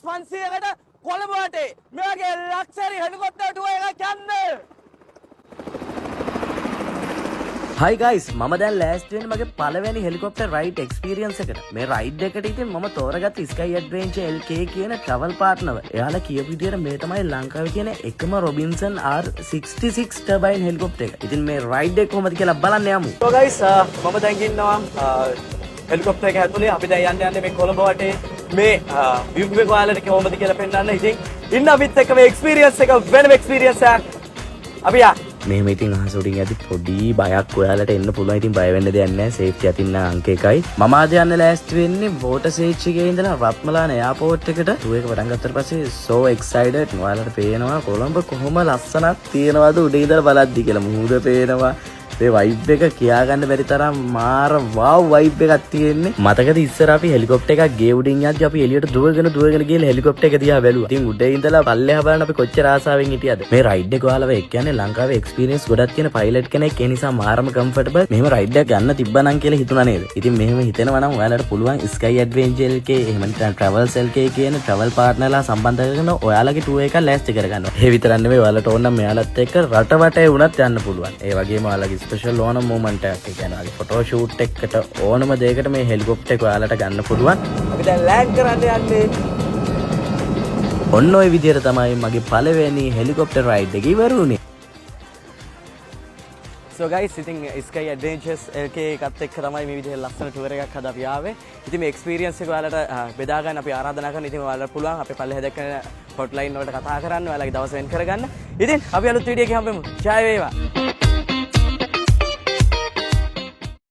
500කට කොළඹ වටේ මේ වගේ ලක්ෂරි හෙලිකොප්ටර් ටුවර් එකක් යන්න. Hi guys, මම දැන් ලෑස්ති වෙන්නේ මගේ පළවෙනි හෙලිකොප්ටර් රයිඩ් එක්ස්පීරියන්ස් එකට. මේ රයිඩ් එකට ඉතින් මම තෝරගත්ත Sky Adventure LK කියන travel partner. එයාලා කියපු විදියට මේ තමයි ලංකාවේ තියෙන එකම Robinson R66 turbine හෙලිකොප්ටර් එක. ඉතින් මේ රයිඩ් එක කොහොමද කියලා බලන්න යමු. So guys, මම දැන් ඉන්නවා හෙලිකොප්ටර් එක ඇතුලේ. අපි දැන් යන්නේ මේ කොළඹ වටේ මේ view එක ඔයාලට කොහොමද කියලා පෙන්නන්න. ඉතින් ඉන්න අපිත් එක්ක මේ එක්ස්පීරියන්ස් එක වෙනම එක්ස්පීරියන්ස් එකක්. අපි යා මේ මීටින් අහසුටින් ඇති පොඩි බයක් ඔයාලට එන්න පුළුවන්. ඉතින් බය වෙන්න දෙයක් නැහැ. සේෆ්ටි අතින් අංක 1යි. මම ආද යන්න ලෑස්ති වෙන්නේ වෝටර් සේච් එකේ ඉඳලා රත්මලාන එයාපෝට් එකට. ටූර් එක පටන් ගත්තට පස්සේ so excited. ඔයාලට පේනවා කොළඹ කොහොම ලස්සනක් තියෙනවද උඩේ ඉඳලා බලද්දි කියලා. මුහුද පේනවා. ඒ වයිබ් එක කියා ගන්න බැරි තරම් මාර වව් වයිබ් එකක් තියෙන්නේ. මතකද ඉස්සර අපි හෙලිකොප්ටර් එකක් ගේ උඩින් යද්දි අපි එළියට දුවගෙන ගිහලා හෙලිකොප්ටර් එක දිහා බැලුවා. ඉතින් උඩේ ඉඳලා පල්ලෙහා බලන අපි කොච්චර ආසාවෙන් හිටියද. මේ රයිඩ් එක ඔයාලව එක්ක යන්නේ ලංකාවේ එක්ස්පීරියන්ස් ගොඩක් තියෙන පයිලට් කෙනෙක්. ඒ නිසා මාරම කම්ෆර්ටබල්. මෙහෙම රයිඩ් එකක් ගන්න තිබ්බනම් කියලා හිතුණා නේද? ඉතින් මෙහෙම හිතෙනවා නම් ඔයාලට පුළුවන් Sky Adventure LK එහෙම නැත්නම් Travels LK කියන travel partnerලා සම්බන්ධ කරගෙන ඔයාලගේ ටූර් එකක් ලෑස්ති කරගන්නවා. ඒ විතරක් නෙමෙයි ඔයාලට ඕන නම් මෙයාලත් එක්ක රට වටේ වුණත් යන්න පුළුවන්. ඒ වගේම ඔයාලගේ ස්පෙෂල් ඕන මොමන්ට් එකක් කියනවා. ෆොටෝ ෂූට් එකකට ඕනම දෙයකට මේ හෙලිකොප්ටර් එක ඔයාලට ගන්න පුළුවන්. අපි දැන් ලෑන්ඩ් කරන්න යන්නේ. ඔන්න ඔය විදිහට තමයි මගේ පළවෙනි හෙලිකොප්ටර් රයිඩ් එක ඉවරුනේ. So guys, ඉතින් Sky Adventures LK එකත් එක්ක තමයි මේ විදිහේ ලස්සන ටුවර් එකක් හදා අපි ආවේ. ඉතින් මේ එක්ස්පීරියන්ස් එක ඔයාලට බෙදා ගන්න අපි ආරාධනා කරනවා. ඉතින් ඔයාලට පුළුවන් අපේ පල්ලෙහා දැක්කන හොට්ලයින් වලට කතා කරන්න, ඔයාලගේ දවස වෙන් කරගන්න. ඉතින් අපි අලුත් වීඩියෝ එකකින් හම්බෙමු. ජය වේවා.